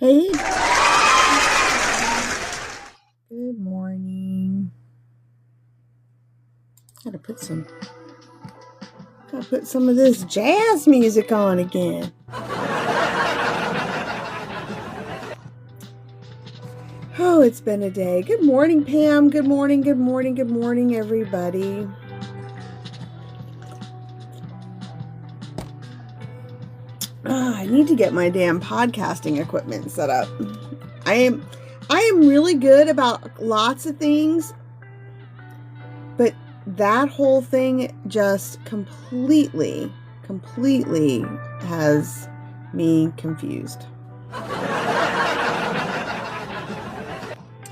Hey, good morning. Gotta put some of this jazz music on again. Oh, it's been a day. Good morning, Pam. Good morning, good morning, good morning, everybody. I need to get my damn podcasting equipment set up. I am really good about lots of things, but that whole thing just completely has me confused. I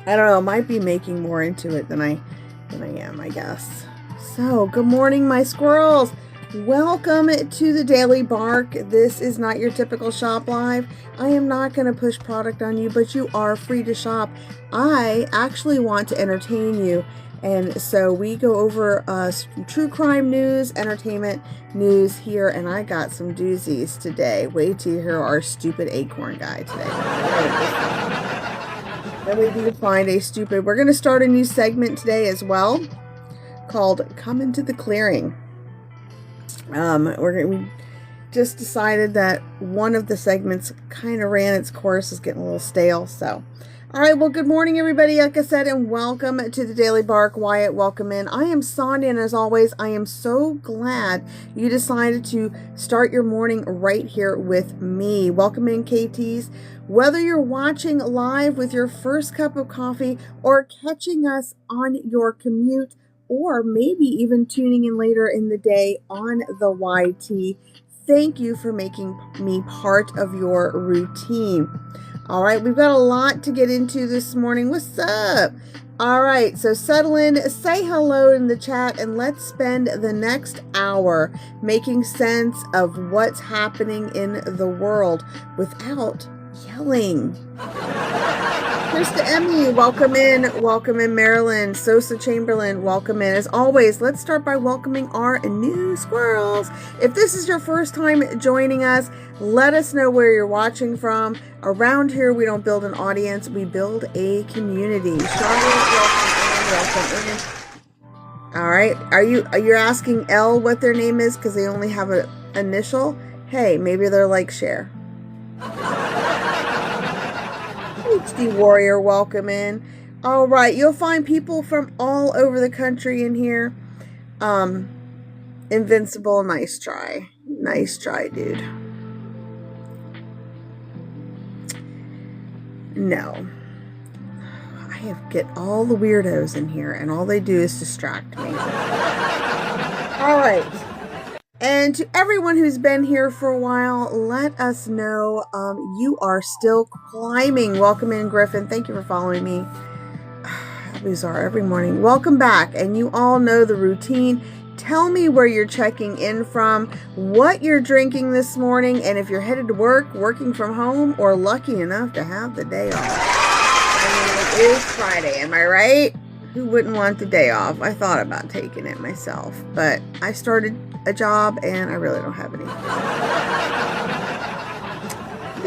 don't know, might be making more into it than I am, I guess. So, good morning, my squirrels. Welcome to the Daily Bark. This is not your typical shop live. I am not going to push product on you, but you are free to shop. I actually want to entertain you. And so we go over true crime news, entertainment news here, and I got some doozies today. Wait till you hear our stupid acorn guy today. Then we do find a stupid. We're going to start a new segment today as well called Come Into the Clearing. We just decided that one of the segments kind of ran its course, is getting a little stale. So, all right. Well, good morning, everybody. Like I said, and welcome to the Daily Bark. Wyatt, welcome in. I am Sonia, and as always, I am so glad you decided to start your morning right here with me. Welcome in, KTs. Whether you're watching live with your first cup of coffee or catching us on your commute, or maybe even tuning in later in the day on the YT, thank you for making me part of your routine. All right, we've got a lot to get into this morning. What's up? All right, so settle in, say hello in the chat, and let's spend the next hour making sense of what's happening in the world without yelling. Krista Emmy, welcome in Maryland. Sosa Chamberlain, welcome in. As always, let's start by welcoming our new squirrels. If this is your first time joining us, let us know where you're watching from. Around here, we don't build an audience, we build a community. Charlotte, welcome in. All right, are you asking L what their name is because they only have an initial? Hey, maybe they're like Cher. HD Warrior, welcome in. All right, you'll find people from all over the country in here. Invincible, nice try, dude. No, I get all the weirdos in here, and all they do is distract me. All right. And to everyone who's been here for a while, let us know you are still climbing. Welcome in, Griffin. Thank you for following me. Bizarre every morning. Welcome back. And you all know the routine. Tell me where you're checking in from, what you're drinking this morning, and if you're headed to work, working from home, or lucky enough to have the day off. I mean, it is Friday, am I right? Who wouldn't want the day off? I thought about taking it myself, but I started a job and I really don't have any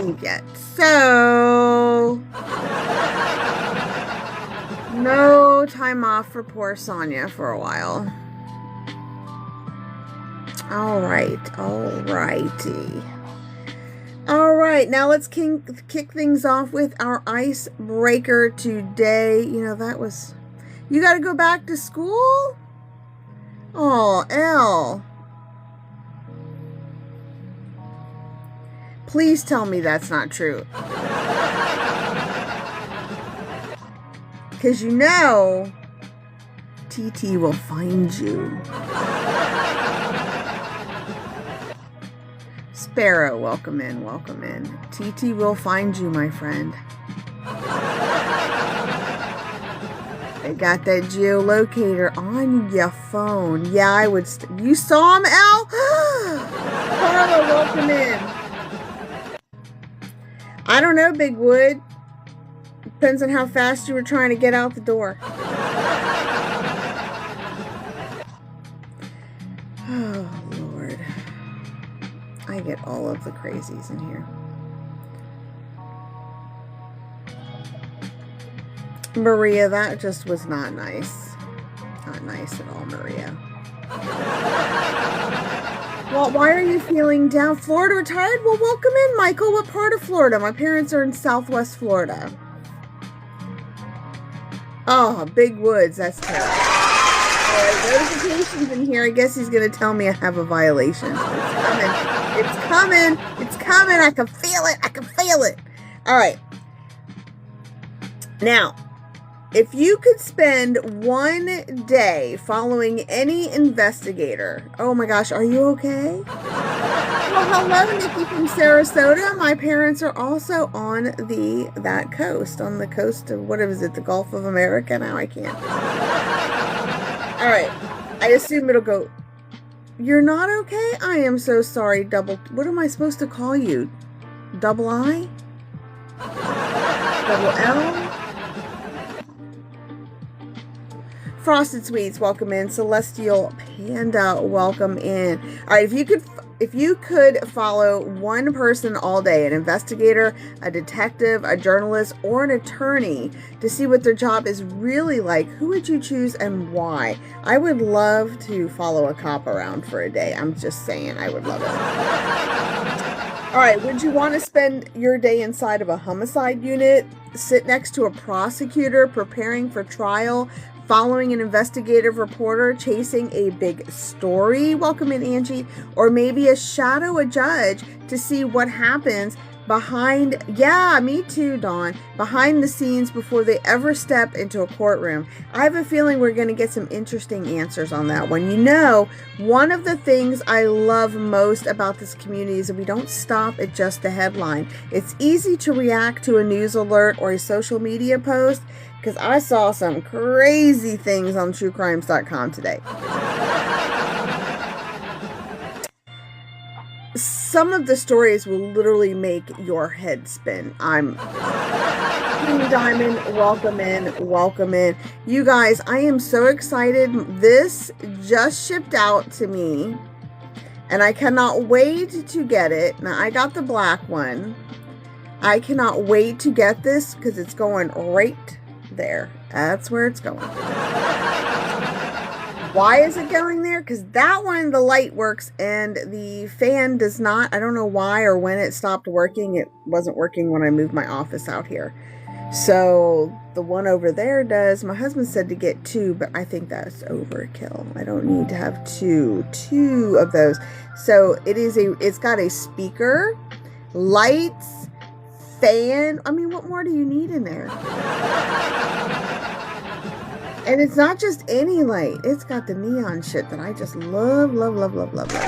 leave yet. So no time off for poor Sonia for a while. All righty. All right, now let's kick things off with our icebreaker today. You know, you got to go back to school? Oh, L. Please tell me that's not true. Because you know, TT will find you. Sparrow, welcome in. TT will find you, my friend. I got that geolocator on your phone. Yeah, I would. You saw him, Al? Carla, welcome in. I don't know, Big Wood. Depends on how fast you were trying to get out the door. Oh, Lord. I get all of the crazies in here. Maria, that just was not nice. Not nice at all, Maria. Well, why are you feeling down? Florida retired? Well, welcome in, Michael. What part of Florida? My parents are in Southwest Florida. Oh, big woods. That's terrible. All right, notifications in here. I guess he's going to tell me I have a violation. It's coming. It's coming. I can feel it. I can feel it. All right. Now, if you could spend one day following any investigator, oh my gosh, are you okay? Well, hello, Nikki from Sarasota. My parents are also on that coast, on the coast of, what is it, the Gulf of America? Now I can't. All right, I assume it'll go, you're not okay? I am so sorry, what am I supposed to call you? Double I? Double L? Frosted Sweets, welcome in. Celestial Panda, welcome in. All right, if you could follow one person all day, an investigator, a detective, a journalist, or an attorney, to see what their job is really like, who would you choose and why? I would love to follow a cop around for a day. I'm just saying, I would love it. All right, would you want to spend your day inside of a homicide unit, sit next to a prosecutor preparing for trial, following an investigative reporter chasing a big story? Welcome in, Angie. Or maybe shadow a judge to see what happens behind, yeah, me too, Dawn, behind the scenes before they ever step into a courtroom. I have a feeling we're going to get some interesting answers on that one. You know, one of the things I love most about this community is that we don't stop at just the headline. It's easy to react to a news alert or a social media post, because I saw some crazy things on truecrimes.com today. Some of the stories will literally make your head spin. I'm King Diamond, welcome in, welcome in. You guys, I am so excited. This just shipped out to me, and I cannot wait to get it. Now, I got the black one. I cannot wait to get this because it's going right there. That's where it's going. Why is it going there? Because that one, the light works and the fan does not. I don't know why or when it stopped working. It wasn't working when I moved my office out here. So the one over there does. My husband said to get two, but I think that's overkill. I don't need to have two of those. So it's got a speaker, lights, fan. I mean, what more do you need in there? And it's not just any light. It's got the neon shit that I just love, love, love, love, love, love.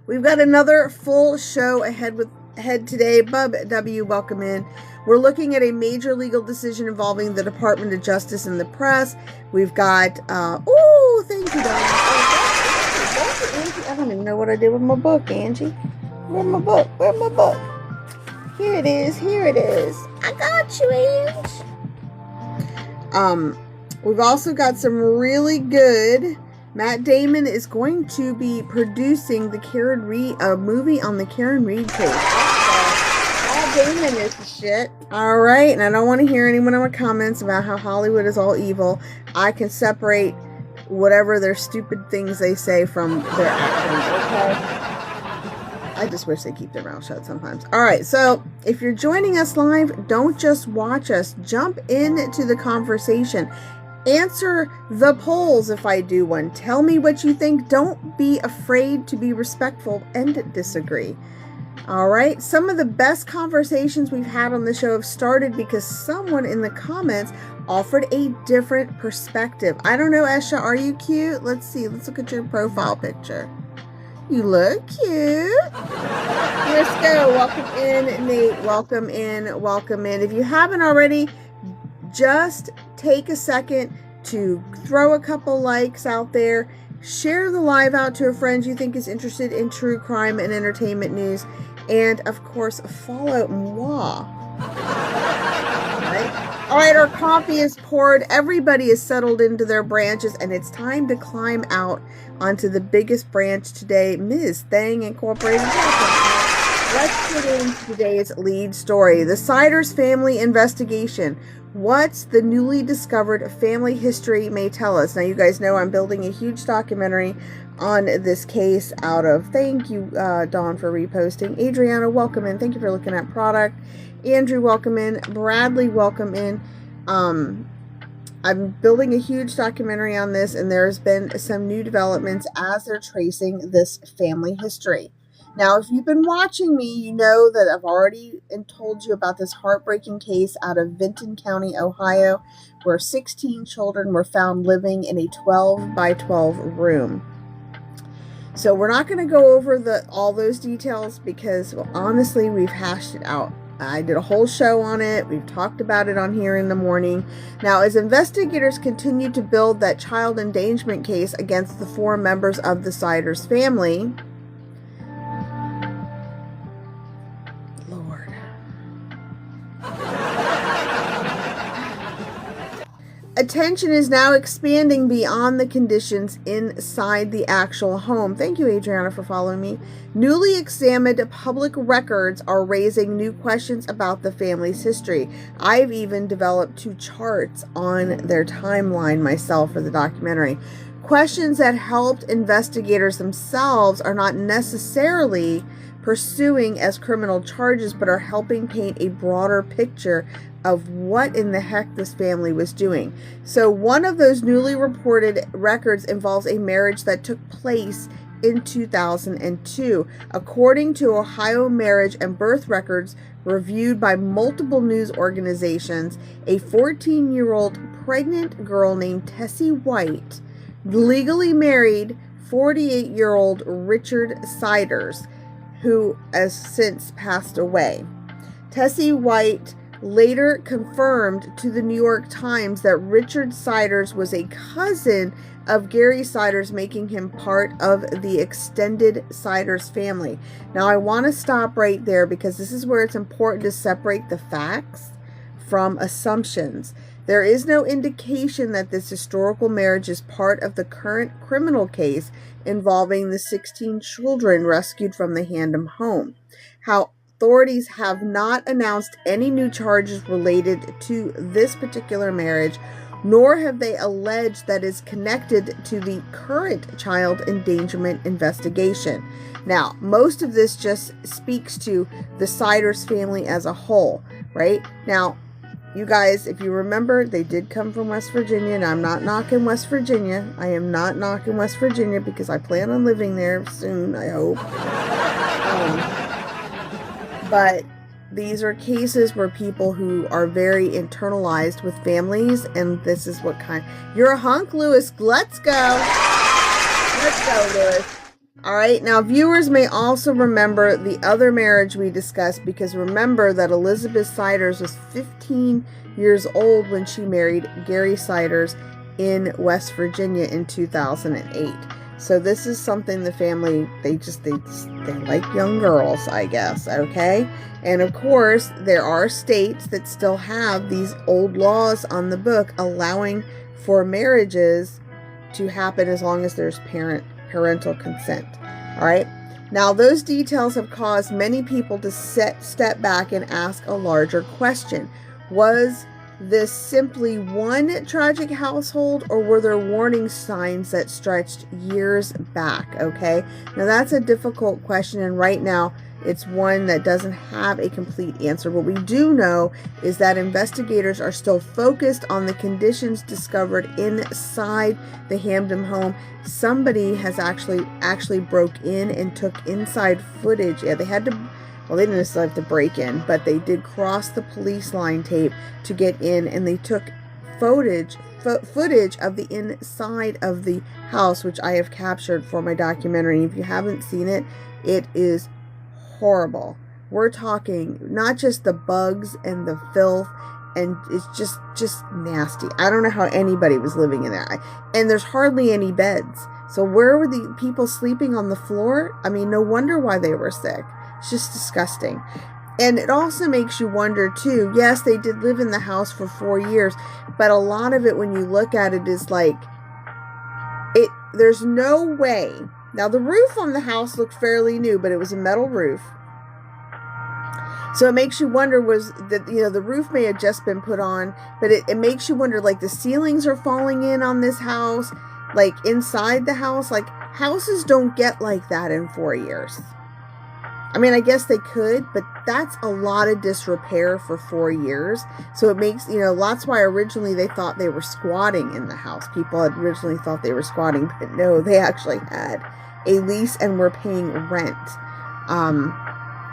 We've got another full show ahead today. Bub W, welcome in. We're looking at a major legal decision involving the Department of Justice and the press. We've got, oh, thank you, darling. I don't even know what I did with my book, Angie. Where's my book? Where's my book? Here it is. Here it is. I got you, Ange. We've also got some really good. Matt Damon is going to be producing the Karen Reed movie on the Karen Reed case. Matt Damon is the shit. All right, and I don't want to hear anyone in my comments about how Hollywood is all evil. I can separate whatever their stupid things they say from their acting. Okay. I just wish they keep their mouth shut sometimes. All right, so if you're joining us live, don't just watch us. Jump into the conversation. Answer the polls if I do one. Tell me what you think. Don't be afraid to be respectful and disagree. All right, some of the best conversations we've had on the show have started because someone in the comments offered a different perspective. I don't know, Esha, are you cute? Let's see. Let's look at your profile picture. You look cute. Risco, welcome in. Nate, welcome in. Welcome in. If you haven't already, just take a second to throw a couple likes out there. Share the live out to a friend you think is interested in true crime and entertainment news. And, of course, follow moi. All right, our coffee is poured. Everybody is settled into their branches, and it's time to climb out onto the biggest branch today, Ms. Thang Incorporated. Let's get into today's lead story, the Siders family investigation. What's the newly discovered family history may tell us. Now, you guys know I'm building a huge documentary on this case out of, thank you, Dawn, for reposting. Adriana, welcome in. Thank you for looking at product. Andrew, welcome in. Bradley, welcome in. I'm building a huge documentary on this, and there's been some new developments as they're tracing this family history. Now, if you've been watching me, you know that I've already told you about this heartbreaking case out of Vinton County, Ohio, where 16 children were found living in a 12 by 12 room. So we're not going to go over all those details because, well, honestly, we've hashed it out. I did a whole show on it. We've talked about it on Here in the Morning. Now, as investigators continue to build that child endangerment case against the 4 members of the Siders family, Lord, attention is now expanding beyond the conditions inside the actual home. Thank you, Adriana, for following me. Newly examined public records are raising new questions about the family's history. I've even developed 2 charts on their timeline myself for the documentary. Questions that helped investigators themselves are not necessarily pursuing as criminal charges, but are helping paint a broader picture of what in the heck this family was doing. So one of those newly reported records involves a marriage that took place in 2002. According to Ohio marriage and birth records reviewed by multiple news organizations, a 14-year-old pregnant girl named Tessie White legally married 48-year-old Richard Siders, who has since passed away. Tessie White later confirmed to the New York Times that Richard Siders was a cousin of Gary Siders, making him part of the extended Siders family. Now, I want to stop right there because this is where it's important to separate the facts from assumptions. There is no indication that this historical marriage is part of the current criminal case involving the 16 children rescued from the Handham home. How authorities have not announced any new charges related to this particular marriage, nor have they alleged that is connected to the current child endangerment investigation. Now, most of this just speaks to the Siders family as a whole, right? Now, you guys, if you remember, they did come from West Virginia, and I'm not knocking West Virginia. I am not knocking West Virginia because I plan on living there soon, I hope. But these are cases where people who are very internalized with families, and this is what kind. You're a hunk, Lewis. Let's go. Let's go, Lewis. All right. Now, viewers may also remember the other marriage we discussed, because remember that Elizabeth Siders was 15 years old when she married Gary Siders in West Virginia in 2008. So this is something the family, they like young girls, I guess, okay? And of course, there are states that still have these old laws on the book allowing for marriages to happen as long as there's parental consent, all right? Now, those details have caused many people to step back and ask a larger question. Was this simply one tragic household, or were there warning signs that stretched years back? Okay, now that's a difficult question, and right now it's one that doesn't have a complete answer. What we do know is that investigators are still focused on the conditions discovered inside the Handham home. Somebody has actually broke in and took inside footage. Yeah, they had to. Well, they didn't necessarily have to break in, but they did cross the police line tape to get in, and they took footage of the inside of the house, which I have captured for my documentary. If you haven't seen it, it is horrible. We're talking not just the bugs and the filth, and it's just nasty. I don't know how anybody was living in there. And there's hardly any beds. So where were the people sleeping on the floor? I mean, no wonder why they were sick. It's just disgusting. And it also makes you wonder too, yes, they did live in the house for 4 years, but a lot of it, when you look at it, is like, there's no way. Now, the roof on the house looked fairly new, but it was a metal roof. So it makes you wonder, was that, the roof may have just been put on, but it makes you wonder, like, the ceilings are falling in on this house, like inside the house. Like, houses don't get like that in 4 years. I mean, I guess they could, but that's a lot of disrepair for 4 years. So it makes, that's why originally they thought they were squatting in the house. People had originally thought they were squatting, but no, they actually had a lease and were paying rent.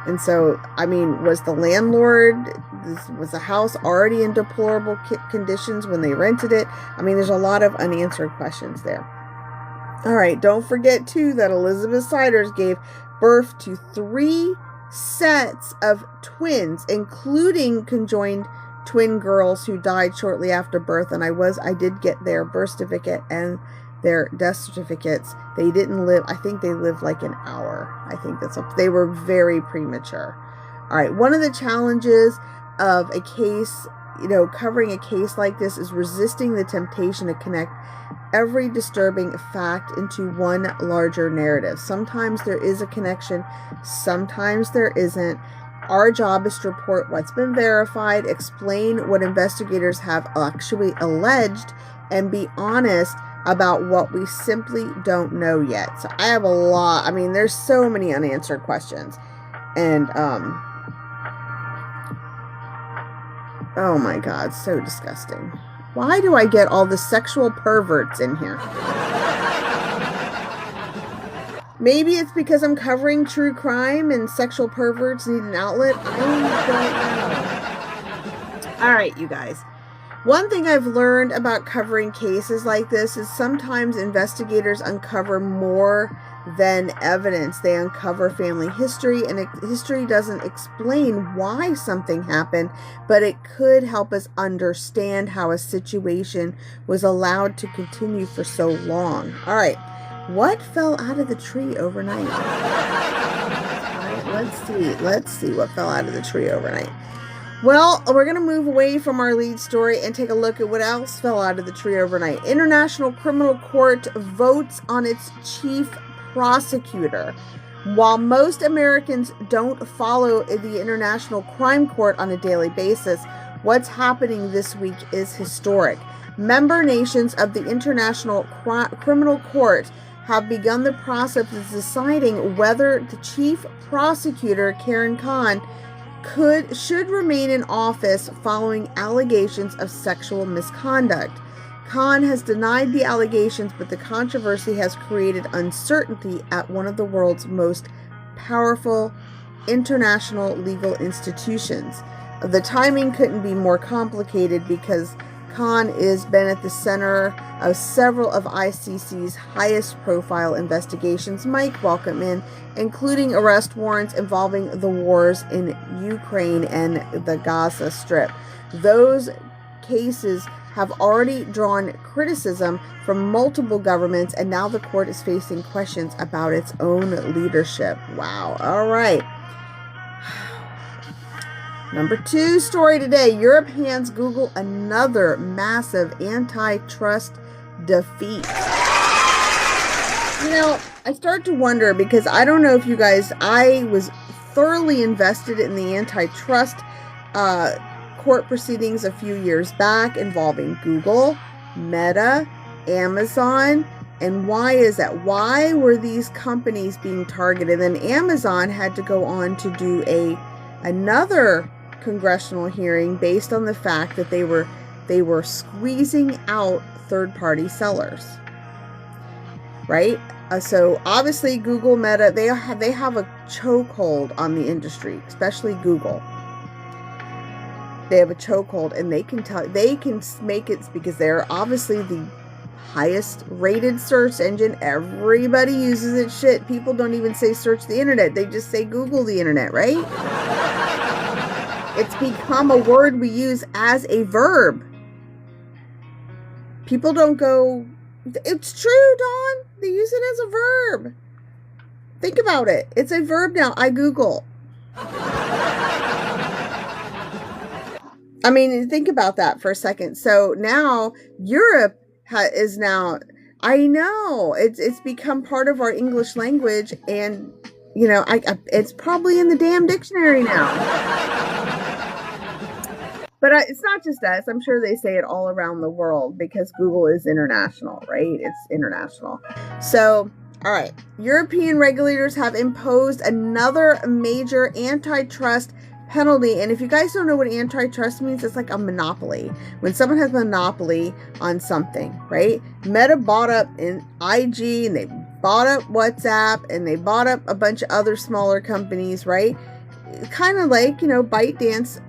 And so, I mean, was the the house already in deplorable conditions when they rented it? I mean, there's a lot of unanswered questions there. All right, don't forget, too, that Elizabeth Siders gave birth to 3 sets of twins, including conjoined twin girls who died shortly after birth. And I did get their birth certificate and their death certificates. They didn't live, I think they lived like an hour. I think they were very premature. All right, one of the challenges of a case, covering a case like this is resisting the temptation to connect every disturbing fact into one larger narrative. Sometimes there is a connection, sometimes there isn't. Our job is to report what's been verified, explain what investigators have actually alleged, and be honest about what we simply don't know yet. So I have a lot. I mean, there's so many unanswered questions. And, oh my God, so disgusting. Why do I get all the sexual perverts in here? Maybe it's because I'm covering true crime and sexual perverts need an outlet. I don't know. All right, you guys. One thing I've learned about covering cases like this is sometimes investigators uncover more than evidence. They uncover family history, and history doesn't explain why something happened, but it could help us understand how a situation was allowed to continue for so long. All right, what fell out of the tree overnight? All right, let's see what fell out of the tree overnight. Well, we're going to move away from our lead story and take a look at what else fell out of the tree overnight. International Criminal Court votes on its chief prosecutor. While most Americans don't follow the International Crime Court on a daily basis, what's happening this week is historic. Member nations of the International Criminal Court have begun the process of deciding whether the chief prosecutor, Karen Khan, should remain in office following allegations of sexual misconduct. Khan has denied the allegations, but the controversy has created uncertainty at one of the world's most powerful international legal institutions. The timing couldn't be more complicated because Khan has been at the center of several of ICC's highest profile investigations. Mike, welcome in, including arrest warrants involving the wars in Ukraine and the Gaza Strip. Those cases have already drawn criticism from multiple governments, and now the court is facing questions about its own leadership. Wow. All right. Number 2 story today. Europe hands Google another massive antitrust defeat. I start to wonder, because I don't know if you guys, I was thoroughly invested in the antitrust court proceedings a few years back involving Google, Meta, Amazon. And why is that? Why were these companies being targeted? And Amazon had to go on to do another congressional hearing based on the fact that they were squeezing out third-party sellers, right? So obviously Google, Meta, they have a chokehold on the industry, especially Google. They have a chokehold, and they can make it because they're obviously the highest rated search engine. Everybody uses it. Shit, people don't even say search the internet. They just say Google the internet, right? It's become a word we use as a verb. People don't go, it's true, Dawn. They use it as a verb. Think about it. It's a verb now. I Google. I mean, think about that for a second. So now Europe is now, I know, it's become part of our English language, and you know, it's probably in the damn dictionary now. But it's not just us. I'm sure they say it all around the world because Google is international, right? It's international. So, all right. European regulators have imposed another major antitrust penalty. And if you guys don't know what antitrust means, it's like a monopoly. When someone has a monopoly on something, right? Meta bought up in IG, and they bought up WhatsApp, and they bought up a bunch of other smaller companies, right? Kind of like, you know, ByteDance.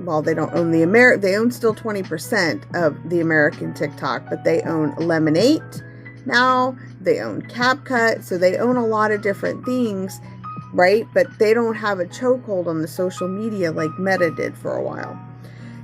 Well, they don't own they own still 20% of the American TikTok, but they own Lemonade now. They own CapCut, so they own a lot of different things, right? But they don't have a chokehold on the social media like Meta did for a while.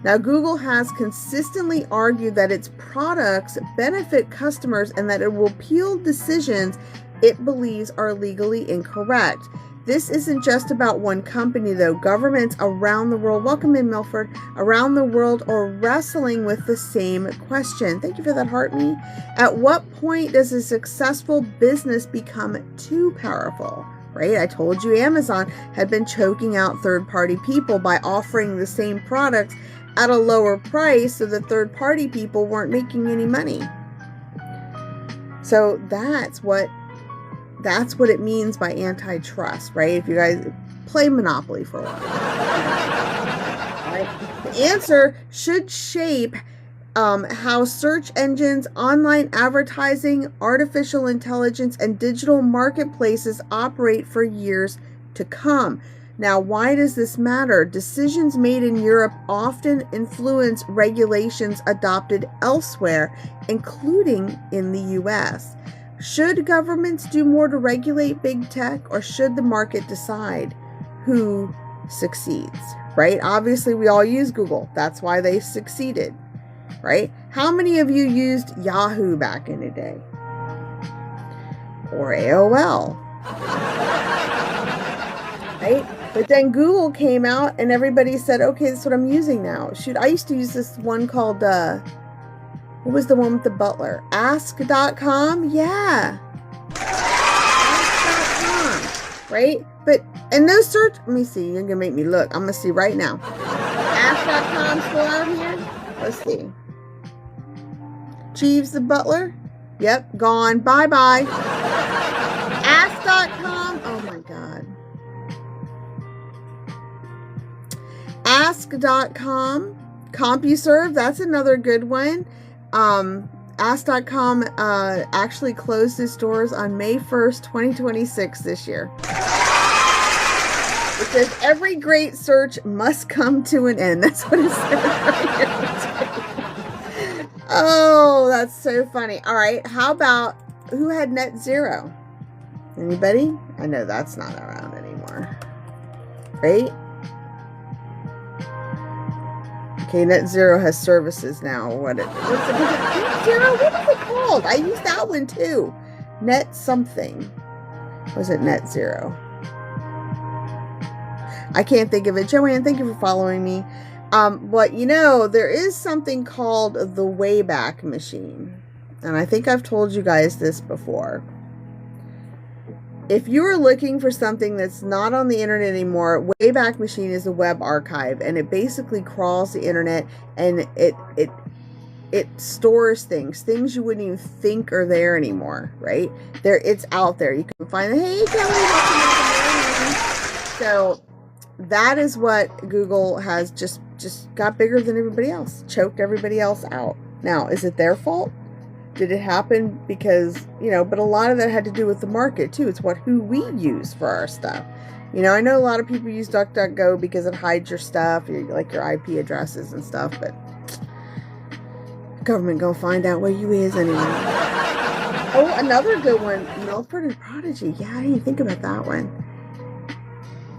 Now, Google has consistently argued that its products benefit customers and that it will appeal decisions it believes are legally incorrect. This isn't just about one company, though. Governments around the world, welcome in, Milford, around the world are wrestling with the same question. Thank you for that, Hartney. At what point does a successful business become too powerful? Right? I told you Amazon had been choking out third-party people by offering the same products at a lower price so that third-party people weren't making any money. So that's what it means by antitrust, right? If you guys play Monopoly for a while. Right? The answer should shape how search engines, online advertising, artificial intelligence, and digital marketplaces operate for years to come. Now, why does this matter? Decisions made in Europe often influence regulations adopted elsewhere, including in the US. Should governments do more to regulate big tech, or should the market decide who succeeds, right? Obviously, we all use Google. That's why they succeeded, right? How many of you used Yahoo back in the day? Or AOL? Right? But then Google came out and everybody said, okay, that's what I'm using now. Shoot, I used to use this one called, what was the one with the butler? Ask.com? Yeah. Ask.com. Right? But, and those search, let me see. You're going to make me look. I'm going to see right now. Ask.com still out here? Let's see. Jeeves the butler? Yep, gone. Bye-bye. Ask.com? Oh my God. Ask.com. CompuServe, that's another good one. Ask.com actually closed its doors on May 1st, 2026 this year. It says every great search must come to an end. That's what it says right here. Oh, that's so funny. All right, how about who had net zero? Anybody? I know that's not around anymore. Right? Okay, Net Zero has services now. What's it? Net Zero? What was it called? I used that one too. Net something. Was it Net Zero? I can't think of it. Joanne, thank you for following me. But you know, there is something called the Wayback Machine. And I think I've told you guys this before. If you are looking for something that's not on the internet anymore, Wayback Machine is a web archive, and it basically crawls the internet, and it stores things you wouldn't even think are there anymore, right? It's out there. You can find it. Hey, Kelly. So that is what Google has just got bigger than everybody else, choked everybody else out. Now, is it their fault? Did it happen because, you know, but a lot of that had to do with the market too. It's who we use for our stuff. You know, I know a lot of people use DuckDuckGo because it hides your stuff, like your IP addresses and stuff, but government gonna find out where you is anyway. Oh, another good one, Milford and Prodigy. Yeah, I didn't think about that one.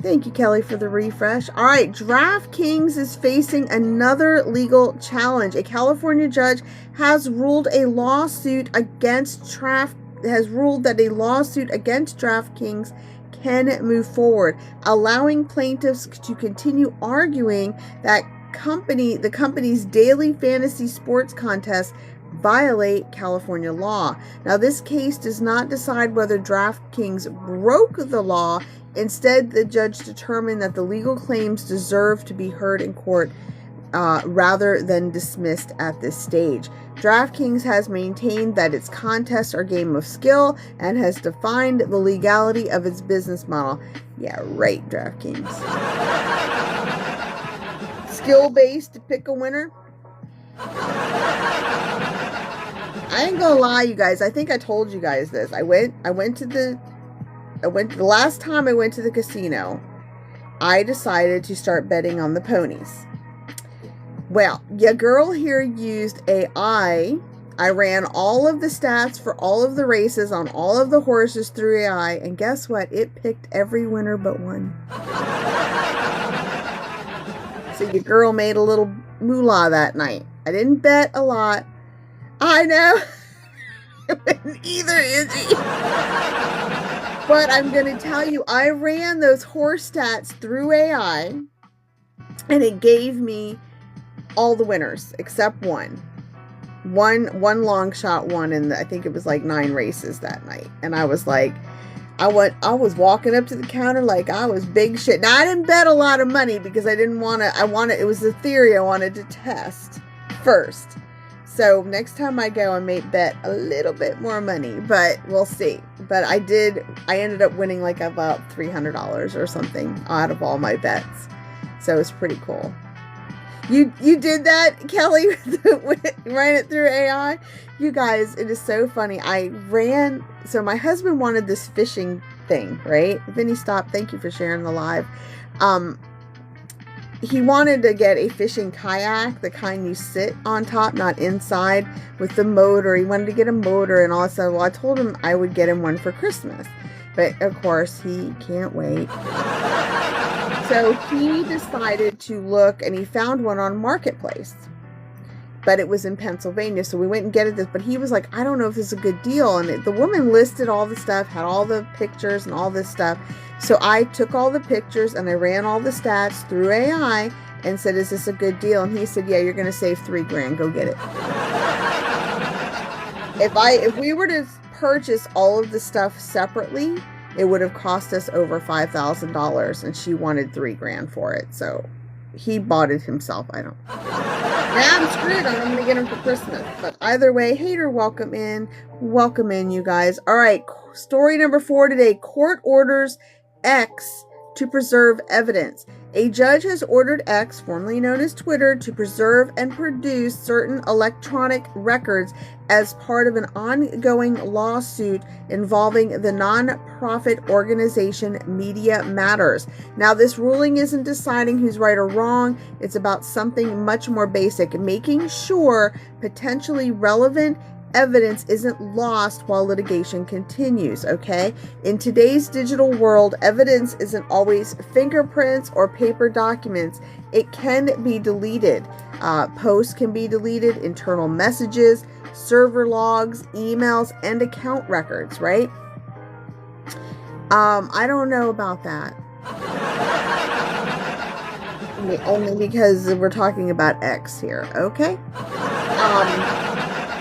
Thank you, Kelly, for the refresh. All right, DraftKings is facing another legal challenge. A California judge has ruled that a lawsuit against DraftKings can move forward, allowing plaintiffs to continue arguing that the company's daily fantasy sports contest violate California law. Now, this case does not decide whether DraftKings broke the law. Instead, the judge determined that the legal claims deserve to be heard in court rather than dismissed at this stage. DraftKings has maintained that its contests are a game of skill and has defined the legality of its business model. Yeah, right, DraftKings. Skill-based to pick a winner. I ain't gonna lie, you guys. I think I told you guys this. The last time I went to the casino, I decided to start betting on the ponies. Well, your girl here used AI. I ran all of the stats for all of the races on all of the horses through AI, and guess what? It picked every winner but one. So your girl made a little moolah that night. I didn't bet a lot. I know. Either is he. But I'm going to tell you, I ran those horse stats through AI, and it gave me all the winners except one long shot won, and I think it was like 9 races that night. And I was like, I was walking up to the counter like I was big shit. Now, I didn't bet a lot of money because I didn't want to, it was a theory I wanted to test first. So next time I go, I may bet a little bit more money, but we'll see. But I ended up winning like about $300 or something out of all my bets. So it's pretty cool. You did that, Kelly? Ran it through AI? You guys, it is so funny. So my husband wanted this fishing thing, right? Vinny, stop. Thank you for sharing the live. He wanted to get a fishing kayak, the kind you sit on top, not inside, with the motor. He wanted to get a motor and all that stuff. Well, I told him I would get him one for Christmas. But, of course, he can't wait. So he decided to look, and he found one on Marketplace. But it was in Pennsylvania, so we went and get it. But he was like, I don't know if this is a good deal. And the woman listed all the stuff, had all the pictures and all this stuff. So I took all the pictures and I ran all the stats through AI and said, is this a good deal? And he said, yeah, you're going to save $3,000. Go get it. If we were to purchase all of the stuff separately, it would have cost us over $5,000, and she wanted $3,000 for it. So he bought it himself. I don't. Now I'm screwed. I'm going to get him for Christmas. But either way, hater, welcome in. Welcome in, you guys. All right. Story number 4 today. Court orders X to preserve evidence. A judge has ordered X, formerly known as Twitter, to preserve and produce certain electronic records as part of an ongoing lawsuit involving the non-profit organization Media Matters. Now, this ruling isn't deciding who's right or wrong. It's about something much more basic, making sure potentially relevant evidence isn't lost while litigation continues, okay? In today's digital world, evidence isn't always fingerprints or paper documents. It can be deleted. Posts can be deleted, internal messages, server logs, emails, and account records, right? I don't know about that. Only because we're talking about X here, okay?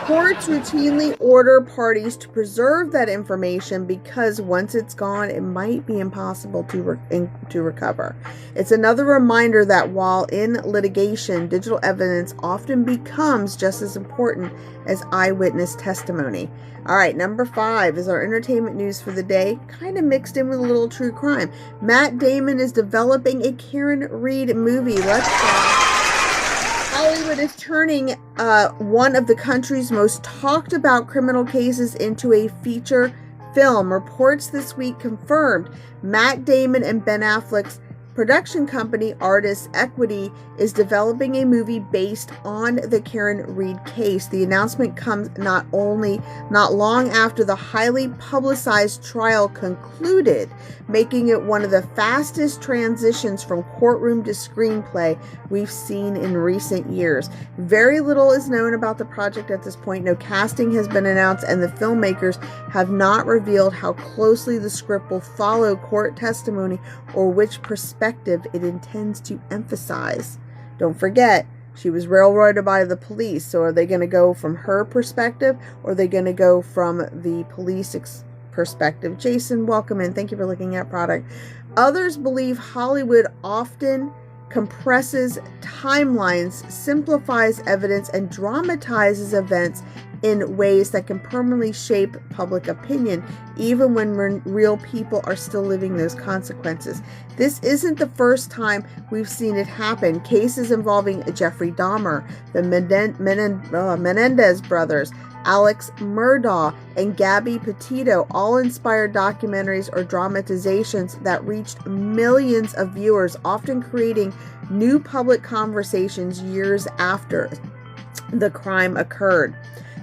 Courts routinely order parties to preserve that information because once it's gone, it might be impossible to recover. It's another reminder that while in litigation, digital evidence often becomes just as important as eyewitness testimony. All right, number 5 is our entertainment news for the day, kind of mixed in with a little true crime. Matt Damon is developing a Karen Reed movie. Let's go. Hollywood is turning one of the country's most talked about criminal cases into a feature film. Reports this week confirmed Matt Damon and Ben Affleck's production company, Artists Equity, is developing a movie based on the Karen Reed case. The announcement comes not long after the highly publicized trial concluded, making it one of the fastest transitions from courtroom to screenplay we've seen in recent years. Very little is known about the project at this point. No casting has been announced, and the filmmakers have not revealed how closely the script will follow court testimony or which perspective it intends to emphasize. Don't forget, She was railroaded by the police. So are they going to go from her perspective, or are they going to go from the police perspective? Jason, welcome in. Thank you for looking at product. Others believe Hollywood often compresses timelines, simplifies evidence, and dramatizes events in ways that can permanently shape public opinion, even when real people are still living those consequences. This isn't the first time we've seen it happen. Cases involving Jeffrey Dahmer, the Menendez brothers, Alex Murdaugh, and Gabby Petito all inspired documentaries or dramatizations that reached millions of viewers, often creating new public conversations years after the crime occurred.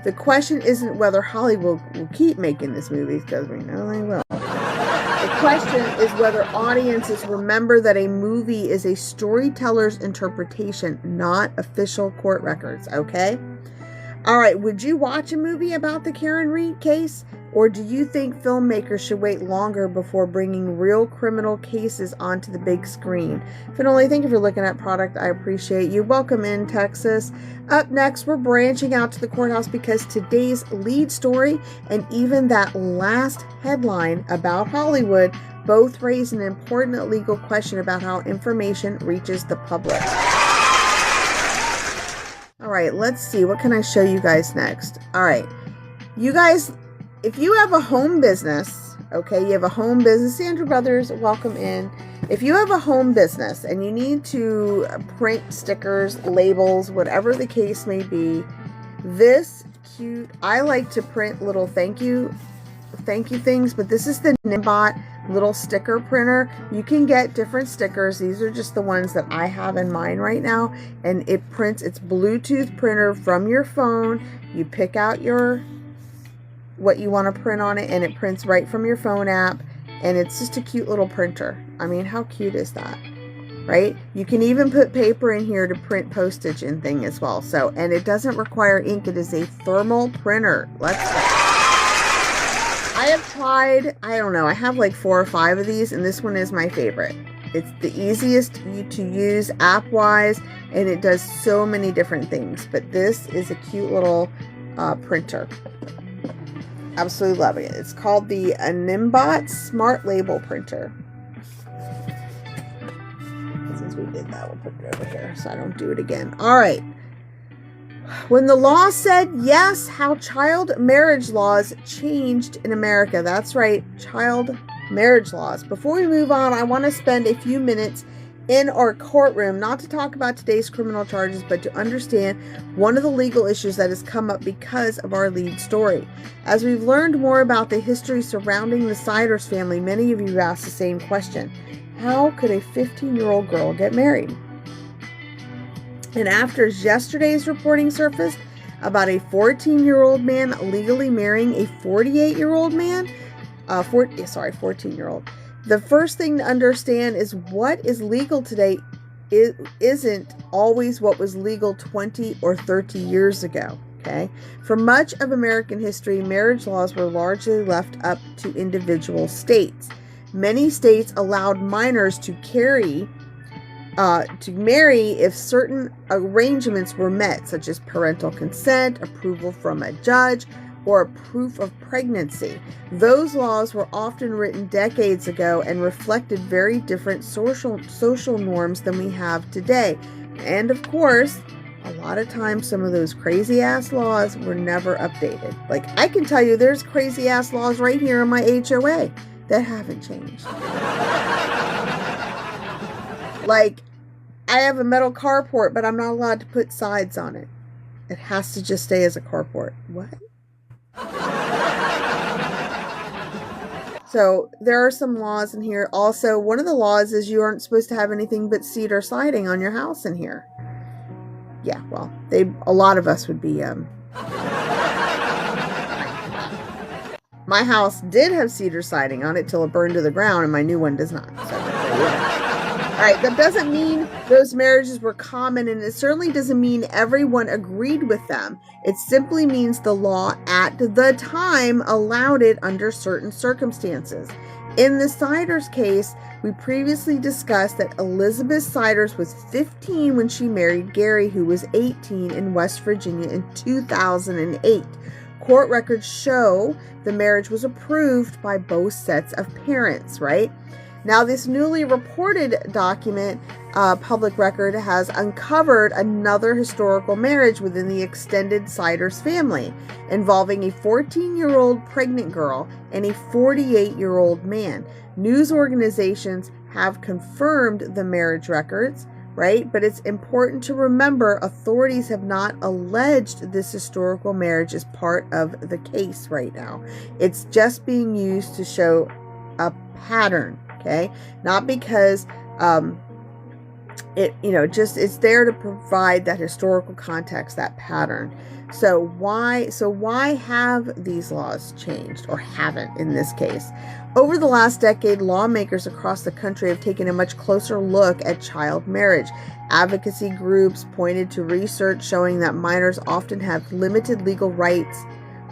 The question isn't whether Hollywood will keep making this movie, because we know they will. The question is whether audiences remember that a movie is a storyteller's interpretation, not official court records, okay? All right, would you watch a movie about the Karen Read case? Or do you think filmmakers should wait longer before bringing real criminal cases onto the big screen? Finally, thank you for looking at product. I appreciate you. Welcome in, Texas. Up next, we're branching out to the courthouse because today's lead story and even that last headline about Hollywood both raise an important legal question about how information reaches the public. All right, let's see. What can I show you guys next? All right, you guys, if you have a home business, okay, you have a home business, Sandra Brothers, welcome in. If you have a home business and you need to print stickers, labels, whatever the case may be, this cute, I like to print little thank you things, but this is the Nimbot little sticker printer. You can get different stickers. These are just the ones that I have in mine right now, and it prints. It's Bluetooth printer from your phone. You pick out what you want to print on it, and it prints right from your phone app, and it's just a cute little printer. I mean, how cute is that, right? You can even put paper in here to print postage and thing as well. So, and it doesn't require ink. It is a thermal printer. Let's go. I have tried, I don't know, I have like 4 or 5 of these, and this one is my favorite. It's the easiest to use app-wise, and it does so many different things. But this is a cute little printer. Absolutely loving it. It's called the Nimbot Smart Label Printer. Since we did that, we'll put it over here so I don't do it again. All right. When the law said yes, how child marriage laws changed in America. That's right, child marriage laws. Before we move on, I want to spend a few minutes in our courtroom, not to talk about today's criminal charges, but to understand one of the legal issues that has come up because of our lead story. As we've learned more about the history surrounding the Siders family, many of you have asked the same question. How could a 15-year-old girl get married? And after yesterday's reporting surfaced about a 14-year-old man legally marrying a 48-year-old man, 14-year-old. The first thing to understand is what is legal today isn't always what was legal 20 or 30 years ago, okay? For much of American history, marriage laws were largely left up to individual states. Many states allowed minors to marry if certain arrangements were met, such as parental consent, approval from a judge, or proof of pregnancy. Those laws were often written decades ago and reflected very different social norms than we have today. And of course, a lot of times some of those crazy ass laws were never updated. Like, I can tell you there's crazy ass laws right here in my HOA that haven't changed. Like, I have a metal carport, but I'm not allowed to put sides on it. It has to just stay as a carport. What? So there are some laws in here. Also, one of the laws is you aren't supposed to have anything but cedar siding on your house in here. Yeah, well, a lot of us would be, my house did have cedar siding on it till it burned to the ground, and my new one does not. So, all right, that doesn't mean those marriages were common, and it certainly doesn't mean everyone agreed with them. It simply means the law at the time allowed it under certain circumstances. In the Siders case, we previously discussed that Elizabeth Siders was 15 when she married Gary, who was 18, in West Virginia in 2008. Court records show the marriage was approved by both sets of parents, right? Now, this newly reported document, public record, has uncovered another historical marriage within the extended Siders family, involving a 14-year-old pregnant girl and a 48-year-old man. News organizations have confirmed the marriage records, right? But it's important to remember authorities have not alleged this historical marriage as part of the case right now. It's just being used to show a pattern. Okay, not because it's there to provide that historical context, that pattern. So why have these laws changed, or haven't in this case? Over the last decade, lawmakers across the country have taken a much closer look at child marriage. Advocacy groups pointed to research showing that minors often have limited legal rights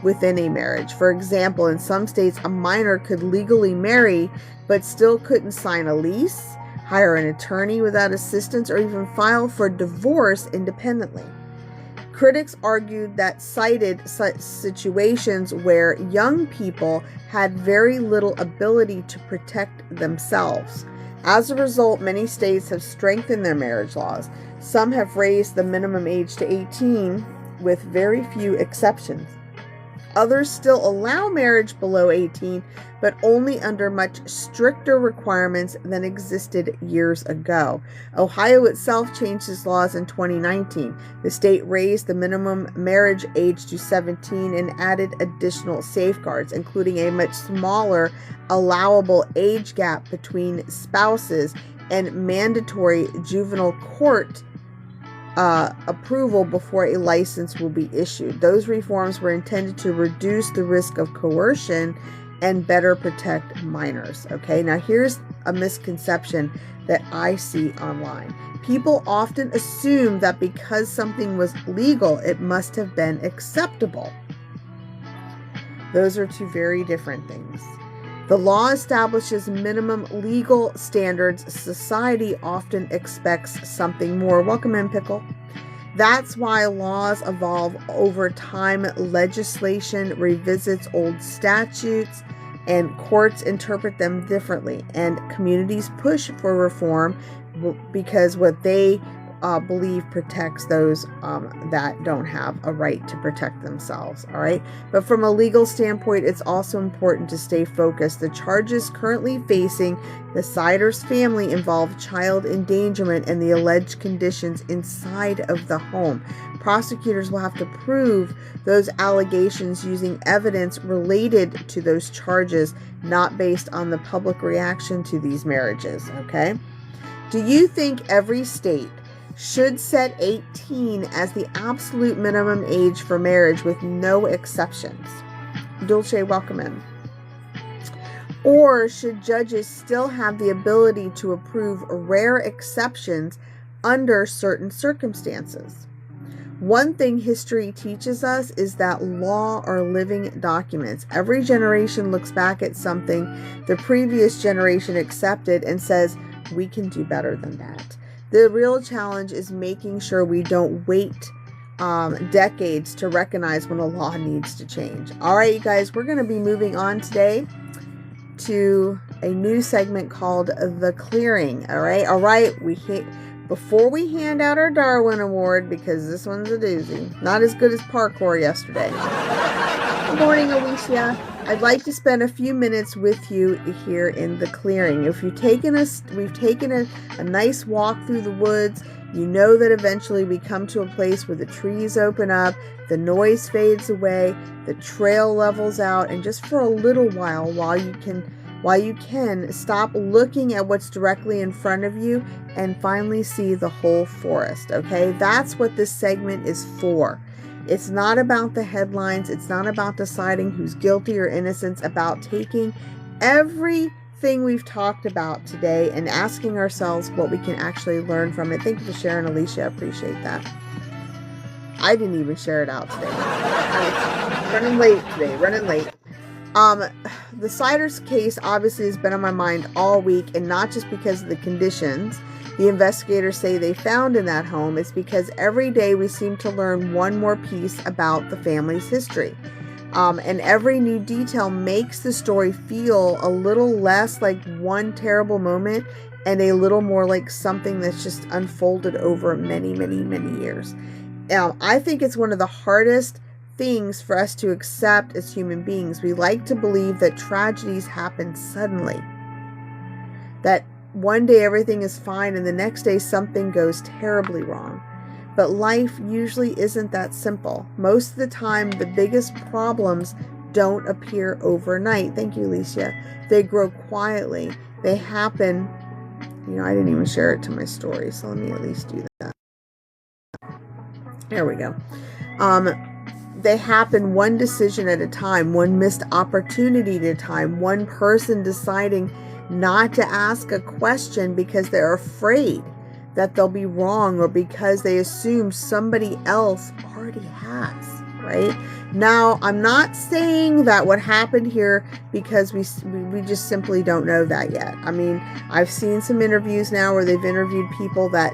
within a marriage. For example, in some states, a minor could legally marry but still couldn't sign a lease, hire an attorney without assistance, or even file for divorce independently. Critics argued that cited such situations where young people had very little ability to protect themselves. As a result, many states have strengthened their marriage laws. Some have raised the minimum age to 18, with very few exceptions. Others still allow marriage below 18, but only under much stricter requirements than existed years ago. Ohio itself changed its laws in 2019. The state raised the minimum marriage age to 17 and added additional safeguards, including a much smaller allowable age gap between spouses and mandatory juvenile court approval before a license will be issued. Those reforms were intended to reduce the risk of coercion and better protect minors. Okay, now here's a misconception that I see online. People often assume that because something was legal, it must have been acceptable. Those are two very different things. The law establishes minimum legal standards. Society often expects something more. Welcome in, Pickle. That's why laws evolve over time. Legislation revisits old statutes, and courts interpret them differently. And communities push for reform because what they believe protects those that don't have a right to protect themselves. All right. But from a legal standpoint, it's also important to stay focused. The charges currently facing the Siders family involve child endangerment and the alleged conditions inside of the home. Prosecutors will have to prove those allegations using evidence related to those charges, not based on the public reaction to these marriages. Okay. Do you think every state should set 18 as the absolute minimum age for marriage with no exceptions? Dulce, welcome in. Or should judges still have the ability to approve rare exceptions under certain circumstances? One thing history teaches us is that law are living documents. Every generation looks back at something the previous generation accepted and says, we can do better than that. The real challenge is making sure we don't wait decades to recognize when a law needs to change. All right, you guys, we're going to be moving on today to a new segment called The Clearing. All right. Before we hand out our Darwin Award, because this one's a doozy, not as good as parkour yesterday. Good morning, Alicia. I'd like to spend a few minutes with you here in The Clearing. If we've taken a nice walk through the woods, you know that eventually we come to a place where the trees open up, the noise fades away, the trail levels out, and just for a little while you can stop looking at what's directly in front of you and finally see the whole forest. Okay, that's what this segment is for. It's not about the headlines. It's not about deciding who's guilty or innocent. It's about taking everything we've talked about today and asking ourselves what we can actually learn from it. Thank you for sharing, Alicia. I appreciate that. I didn't even share it out today. I was running late. The Siders case obviously has been on my mind all week, and not just because of the conditions the investigators say they found in that home. It's because every day we seem to learn one more piece about the family's history. And every new detail makes the story feel a little less like one terrible moment and a little more like something that's just unfolded over many, many, many years. I think it's one of the hardest things for us to accept as human beings. We like to believe that tragedies happen suddenly, that one day everything is fine and the next day something goes terribly wrong. But life usually isn't that simple. Most of the time, the biggest problems don't appear overnight. Thank you, Alicia. They grow quietly. They happen. I didn't even share it to my story, so let me at least do that. There we go. They happen one decision at a time, one missed opportunity at a time, one person deciding not to ask a question because they're afraid that they'll be wrong, or because they assume somebody else already has, right? Now, I'm not saying that what happened here because we just simply don't know that yet. I mean, I've seen some interviews now where they've interviewed people that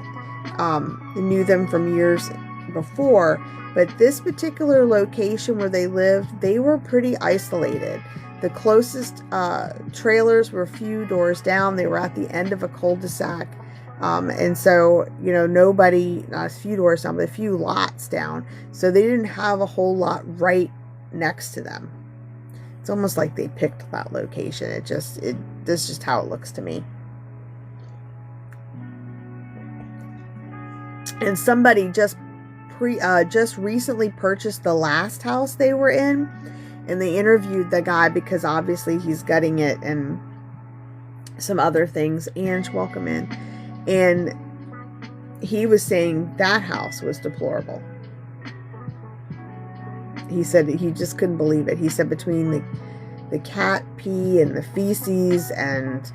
knew them from years before, but this particular location where they lived, they were pretty isolated. The closest trailers were a few doors down. They were at the end of a cul-de-sac. And so, nobody, not a few doors down, but a few lots down. So they didn't have a whole lot right next to them. It's almost like they picked that location. This is just how it looks to me. And somebody just recently purchased the last house they were in, and they interviewed the guy because obviously he's gutting it and some other things. Ange, welcome in. And he was saying that house was deplorable. He said he just couldn't believe it. He said between the cat pee and the feces and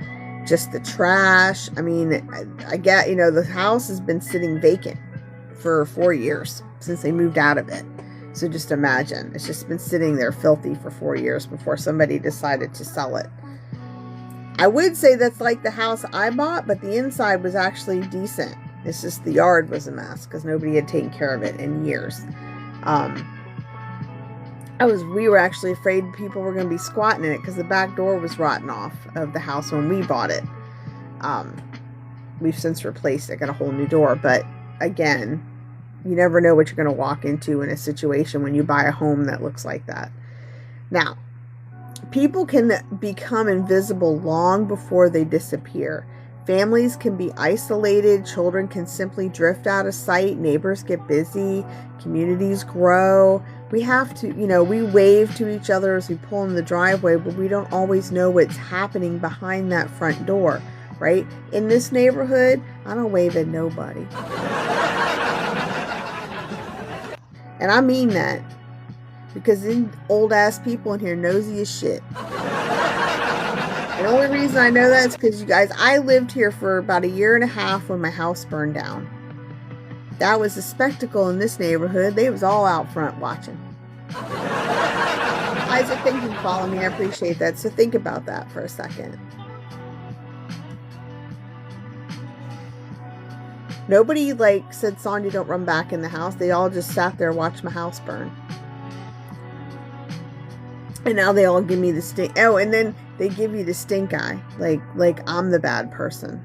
just the trash. I mean, I get, the house has been sitting vacant for 4 years since they moved out of it. So just imagine, it's just been sitting there filthy for 4 years before somebody decided to sell it. I would say that's like the house I bought, but the inside was actually decent. It's just the yard was a mess because nobody had taken care of it in years. We were actually afraid people were going to be squatting in it because the back door was rotten off of the house when we bought it. We've since replaced it, got a whole new door, but again, you never know what you're going to walk into in a situation when you buy a home that looks like that. Now, people can become invisible long before they disappear. Families can be isolated. Children can simply drift out of sight. Neighbors get busy. Communities grow. We have to, we wave to each other as we pull in the driveway, but we don't always know what's happening behind that front door, right? In this neighborhood, I don't wave at nobody. And I mean that. Because these old ass people in here nosy as shit. The only reason I know that is because you guys, I lived here for about 1.5 years when my house burned down. That was a spectacle in this neighborhood. They was all out front watching. Isaac, thank you for following me. I appreciate that. So think about that for a second. Nobody said, Sonia, don't run back in the house. They all just sat there and watched my house burn. And now they all give me the stink. Oh, and then they give you the stink eye. Like I'm the bad person.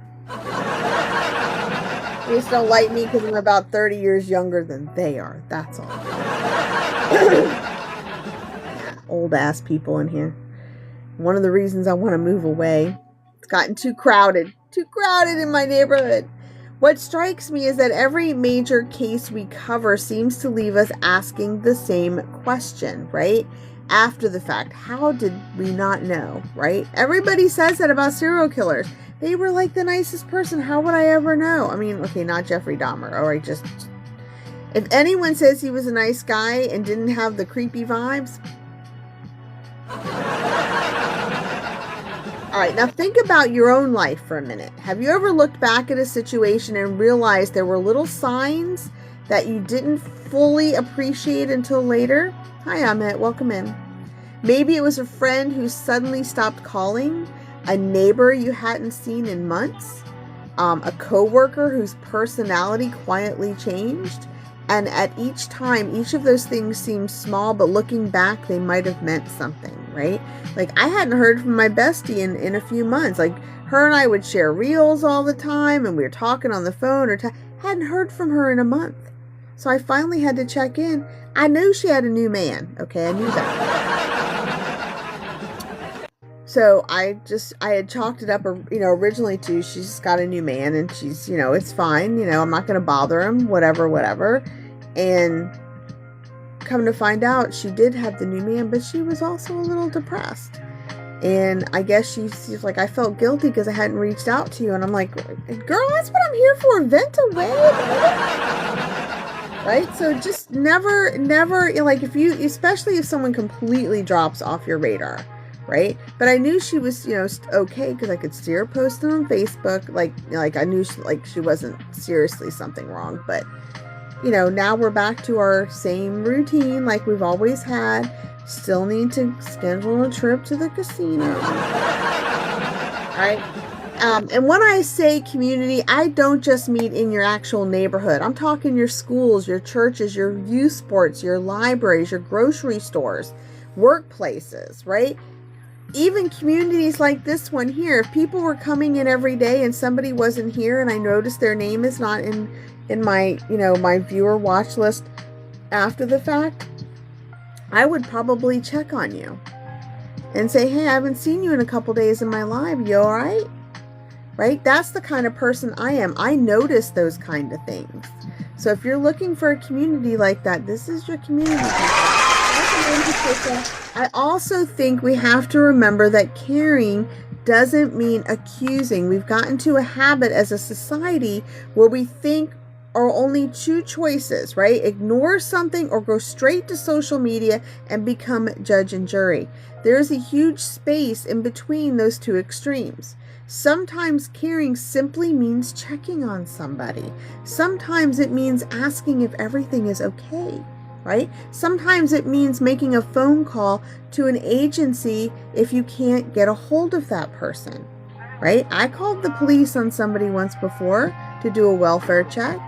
They just don't like me because I'm about 30 years younger than they are. That's all. Old ass people in here. One of the reasons I want to move away. It's gotten too crowded. Too crowded in my neighborhood. What strikes me is that every major case we cover seems to leave us asking the same question, right? After the fact, how did we not know, right? Everybody says that about serial killers. They were like the nicest person. How would I ever know? I mean, okay, not Jeffrey Dahmer. All right, just if anyone says he was a nice guy and didn't have the creepy vibes. All right, now think about your own life for a minute. Have you ever looked back at a situation and realized there were little signs that you didn't fully appreciate until later? Hi, Amit. Welcome in. Maybe it was a friend who suddenly stopped calling, a neighbor you hadn't seen in months, a coworker whose personality quietly changed. And at each time, each of those things seemed small, but looking back, they might have meant something, right? Like, I hadn't heard from my bestie in a few months. Like, her and I would share reels all the time, and we were talking on the phone, or hadn't heard from her in a month. So I finally had to check in. I knew she had a new man. Okay, I knew that. So I had chalked it up, originally to, she's got a new man and she's, it's fine. I'm not going to bother him, whatever. And come to find out, she did have the new man, but she was also a little depressed. And I guess she's like, I felt guilty because I hadn't reached out to you. And I'm like, girl, that's what I'm here for. Vent away. Right? So just never, like, especially if someone completely drops off your radar. Right? But I knew she was, okay, because I could see her posting on Facebook. Like I knew she wasn't seriously something wrong. But, now we're back to our same routine like we've always had. Still need to schedule a trip to the casino. Right? And when I say community, I don't just mean in your actual neighborhood. I'm talking your schools, your churches, your youth sports, your libraries, your grocery stores, workplaces, right? Even communities like this one here. If people were coming in every day and somebody wasn't here and I noticed their name is not in my, my viewer watch list after the fact, I would probably check on you and say, hey, I haven't seen you in a couple days in my life. You all right? Right? That's the kind of person I am. I notice those kind of things. So if you're looking for a community like that, this is your community. I also think we have to remember that caring doesn't mean accusing. We've gotten to a habit as a society where we think are only two choices, right? Ignore something or go straight to social media and become judge and jury. There's a huge space in between those two extremes. Sometimes caring simply means checking on somebody. Sometimes it means asking if everything is okay. Right? Sometimes it means making a phone call to an agency if you can't get a hold of that person, right? I called the police on somebody once before to do a welfare check,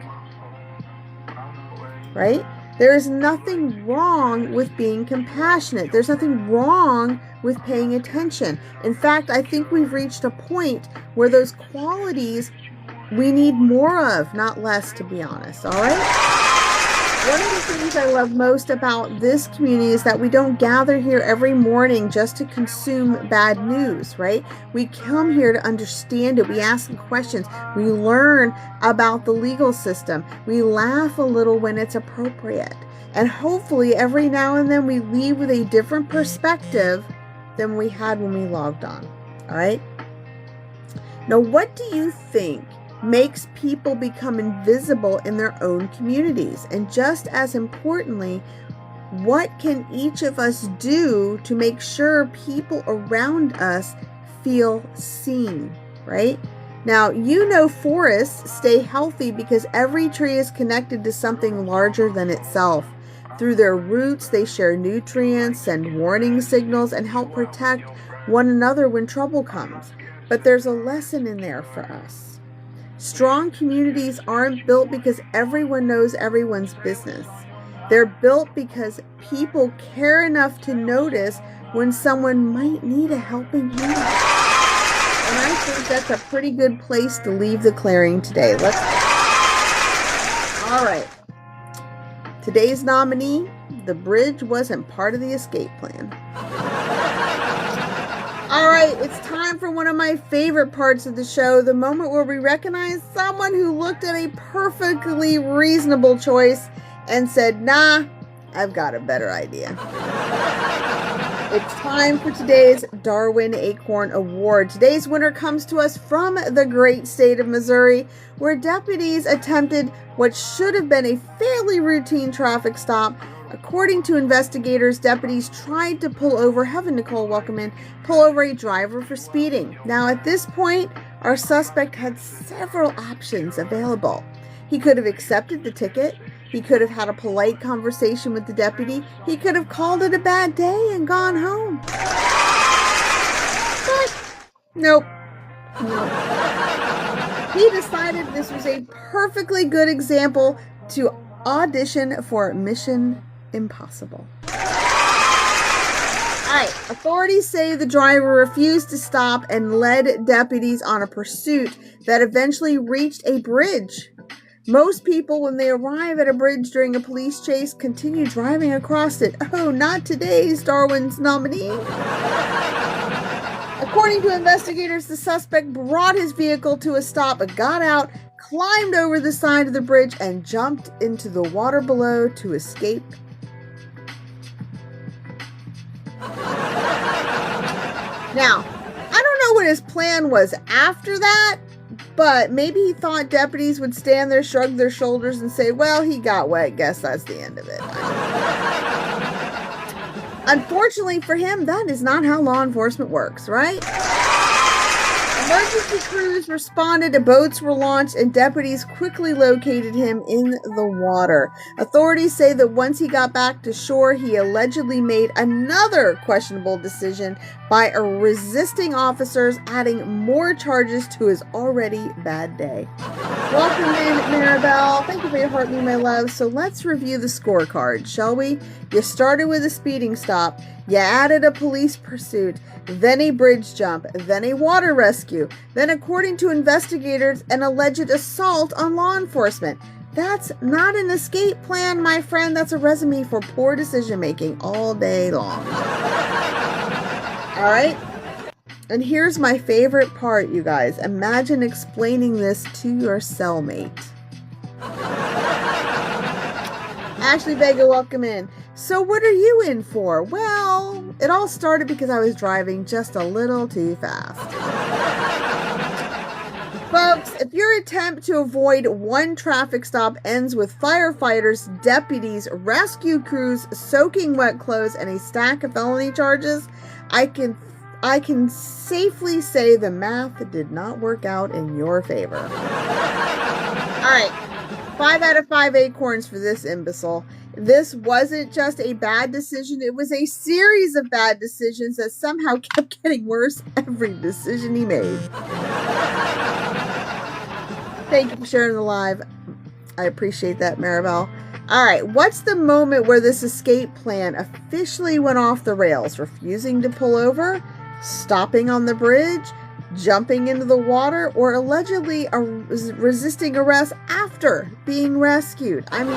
right? There is nothing wrong with being compassionate. There's nothing wrong with paying attention. In fact, I think we've reached a point where those qualities we need more of, not less, to be honest, all right? One of the things I love most about this community is that we don't gather here every morning just to consume bad news, right? We come here to understand it. We ask questions. We learn about the legal system. We laugh a little when it's appropriate. And hopefully every now and then we leave with a different perspective than we had when we logged on, all right? Now, what do you think makes people become invisible in their own communities? And just as importantly, what can each of us do to make sure people around us feel seen, right? Now, forests stay healthy because every tree is connected to something larger than itself. Through their roots, they share nutrients, send warning signals, and help protect one another when trouble comes. But there's a lesson in there for us. Strong communities aren't built because everyone knows everyone's business. They're built because people care enough to notice when someone might need a helping hand. And I think that's a pretty good place to leave the clearing today. All right. Today's nominee, the bridge wasn't part of the escape plan. All right, it's time for one of my favorite parts of the show, the moment where we recognize someone who looked at a perfectly reasonable choice and said, nah, I've got a better idea. It's time for today's Darwin Acorn Award. Today's winner comes to us from the great state of Missouri, where deputies attempted what should have been a fairly routine traffic stop. According to investigators, deputies tried to pull over a driver for speeding. Now, at this point, our suspect had several options available. He could have accepted the ticket. He could have had a polite conversation with the deputy. He could have called it a bad day and gone home. But nope. He decided this was a perfectly good example to audition for Mission Impossible. Alright, authorities say the driver refused to stop and led deputies on a pursuit that eventually reached a bridge. Most people, when they arrive at a bridge during a police chase, continue driving across it. Oh, not today's Darwin's nominee. According to investigators, the suspect brought his vehicle to a stop, got out, climbed over the side of the bridge, and jumped into the water below to escape. Now, I don't know what his plan was after that, but maybe he thought deputies would stand there, shrug their shoulders, and say, well, he got wet. Guess that's the end of it. Unfortunately for him, that is not how law enforcement works, right? Emergency crews responded, boats were launched, and deputies quickly located him in the water. Authorities say that once he got back to shore, he allegedly made another questionable decision by resisting officers, adding more charges to his already bad day. Welcome in, Maribel. Thank you for your heart, me, my love. So let's review the scorecard, shall we? You started with a speeding stop. You added a police pursuit, then a bridge jump, then a water rescue, then, according to investigators, an alleged assault on law enforcement. That's not an escape plan, my friend. That's a resume for poor decision making all day long. All right? And here's my favorite part, you guys. Imagine explaining this to your cellmate. Ashley Vega, welcome in. So what are you in for? Well, it all started because I was driving just a little too fast. Folks, if your attempt to avoid one traffic stop ends with firefighters, deputies, rescue crews, soaking wet clothes, and a stack of felony charges, I can safely say the math did not work out in your favor. All right, 5 out of 5 acorns for this imbecile. This wasn't just a bad decision. It was a series of bad decisions that somehow kept getting worse every decision he made. Thank you for sharing the live. I appreciate that, Maribel. All right, what's the moment where this escape plan officially went off the rails? Refusing to pull over? Stopping on the bridge? Jumping into the water? Or allegedly resisting arrest after being rescued? I mean,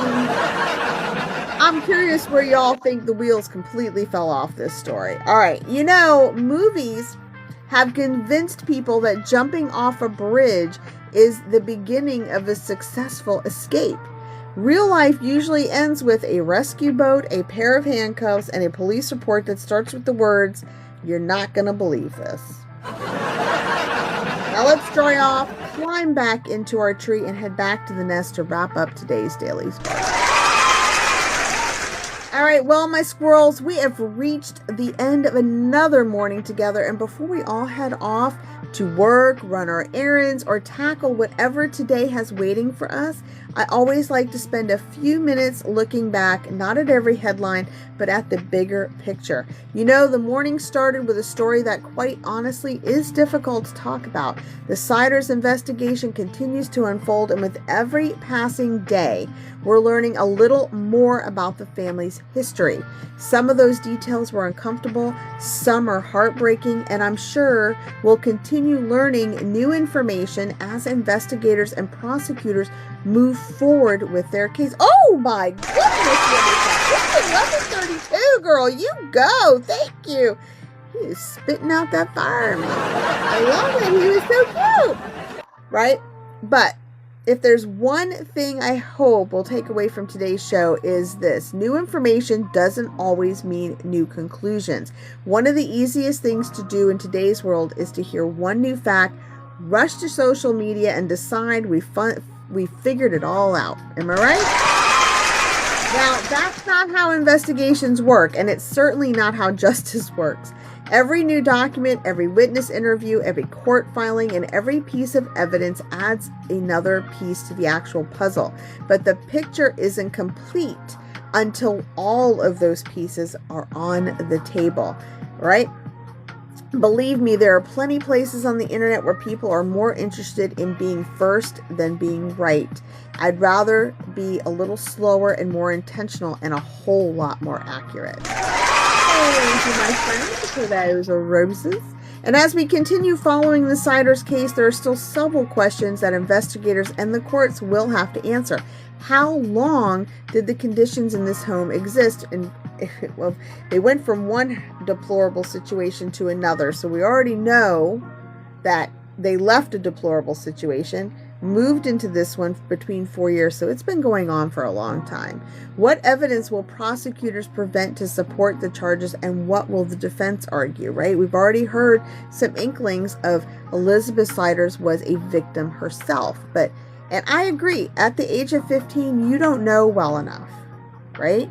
I'm curious where y'all think the wheels completely fell off this story. All right, you know, movies have convinced people that jumping off a bridge is the beginning of a successful escape. Real life usually ends with a rescue boat, a pair of handcuffs, and a police report that starts with the words, "You're not gonna believe this." Now let's dry off, climb back into our tree, and head back to the nest to wrap up today's Daily Spark. All right, well, my squirrels, we have reached the end of another morning together, and before we all head off to work, run our errands, or tackle whatever today has waiting for us, I always like to spend a few minutes looking back, not at every headline, but at the bigger picture. You know, the morning started with a story that quite honestly is difficult to talk about. The Siders investigation continues to unfold, and with every passing day, we're learning a little more about the family's history. Some of those details were uncomfortable, some are heartbreaking, and I'm sure we'll continue learning new information as investigators and prosecutors move forward with their case. Oh my goodness, 11:32, girl, you go. Thank you. He is spitting out that fire, man. I love it. He was so cute. Right? But if there's one thing I hope we'll take away from today's show is this: new information doesn't always mean new conclusions. One of the easiest things to do in today's world is to hear one new fact, rush to social media, and decide we figured it all out. Am I right? Now, that's not how investigations work, and it's certainly not how justice works. Every new document, every witness interview, every court filing, and every piece of evidence adds another piece to the actual puzzle. But the picture isn't complete until all of those pieces are on the table, right? Believe me, there are plenty places on the internet where people are more interested in being first than being right. I'd rather be a little slower and more intentional and a whole lot more accurate. Thank you, my friends, for those roses. And as we continue following the Siders case, there are still several questions that investigators and the courts will have to answer. How long did the conditions in this home exist? And well, they went from one deplorable situation to another. So we already know that they left a deplorable situation, moved into this one between 4 years. So it's been going on for a long time. What evidence will prosecutors present to support the charges, and what will the defense argue, right? We've already heard some inklings of Elizabeth Siders was a victim herself. And I agree, at the age of 15, you don't know well enough, right?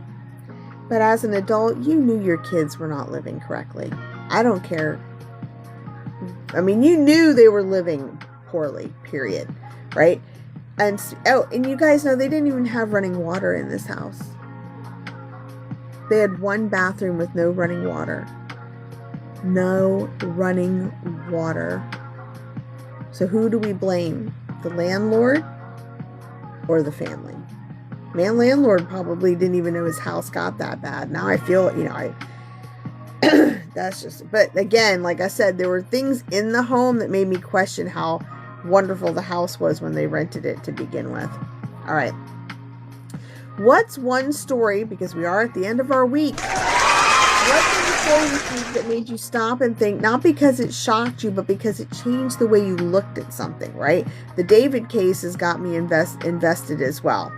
But as an adult, you knew your kids were not living correctly. I don't care. I mean, you knew they were living poorly, period, right? And you guys know they didn't even have running water in this house. They had one bathroom with no running water. No running water. So who do we blame? The landlord or the family? Landlord probably didn't even know his house got that bad. Now I feel, that's just, but again, like I said, there were things in the home that made me question how wonderful the house was when they rented it to begin with. All right. What's one story, because we are at the end of our week, what's one story this week that made you stop and think, not because it shocked you, but because it changed the way you looked at something, right? The David case has got me invested as well.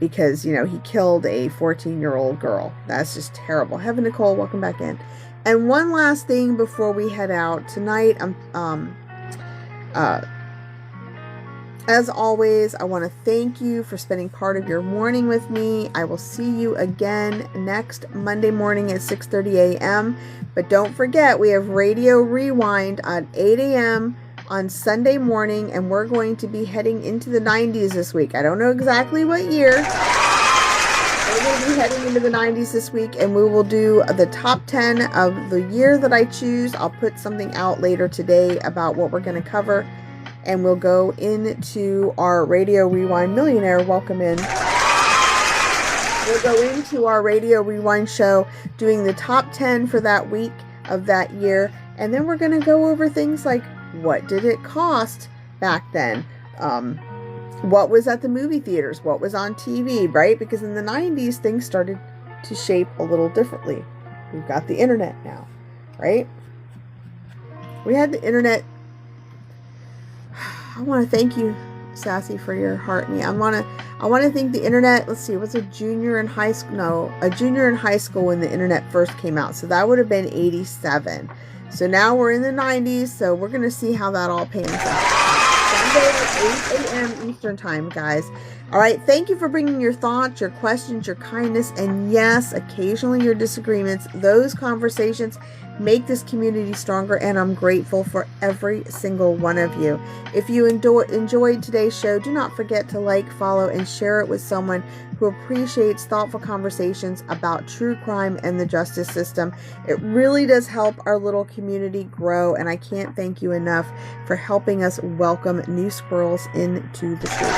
Because, he killed a 14-year-old girl. That's just terrible. Heaven, Nicole, welcome back in. And one last thing before we head out tonight, as always, I want to thank you for spending part of your morning with me. I will see you again next Monday morning at 6:30 a.m. But don't forget, we have Radio Rewind at 8 a.m. on Sunday morning, and we're going to be heading into the 90s this week. I don't know exactly what year. We're going to be heading into the 90s this week, and we will do the top 10 of the year that I choose. I'll put something out later today about what we're going to cover, and we'll go into our Radio Rewind Millionaire. Welcome in. We'll go into our Radio Rewind show doing the top 10 for that week of that year, and then we're going to go over things like, what did it cost back then? What was at the movie theaters? What was on TV, right? Because in the 90s, things started to shape a little differently. We've got the internet now, right? We had the internet. I want to thank you, Sassy, for your heart. And I want to thank the internet. Let's see, was a junior in high school? No, a junior in high school when the internet first came out. So that would have been 87. So now we're in the 90s, so we're going to see how that all pans out. Sunday at 8 a.m. Eastern Time, guys. All right, thank you for bringing your thoughts, your questions, your kindness, and yes, occasionally your disagreements. Those conversations make this community stronger, and I'm grateful for every single one of you. If you enjoyed today's show, do not forget to like, follow, and share it with someone who appreciates thoughtful conversations about true crime and the justice system. It really does help our little community grow, and I can't thank you enough for helping us welcome new squirrels into the truth.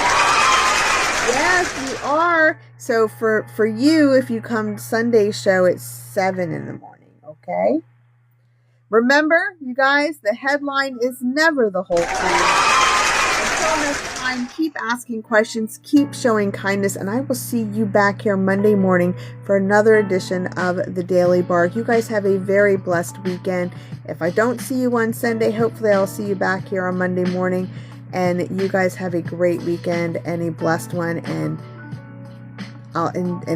Yes, you are. So for you, if you come Sunday's show, it's 7 in the morning, okay? Remember, you guys, the headline is never the whole truth. Until next time, keep asking questions, keep showing kindness, and I will see you back here Monday morning for another edition of the Daily Bark. You guys have a very blessed weekend. If I don't see you on Sunday, hopefully I'll see you back here on Monday morning. And you guys have a great weekend and a blessed one. And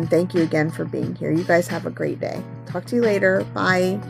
thank you again for being here. You guys have a great day. Talk to you later. Bye.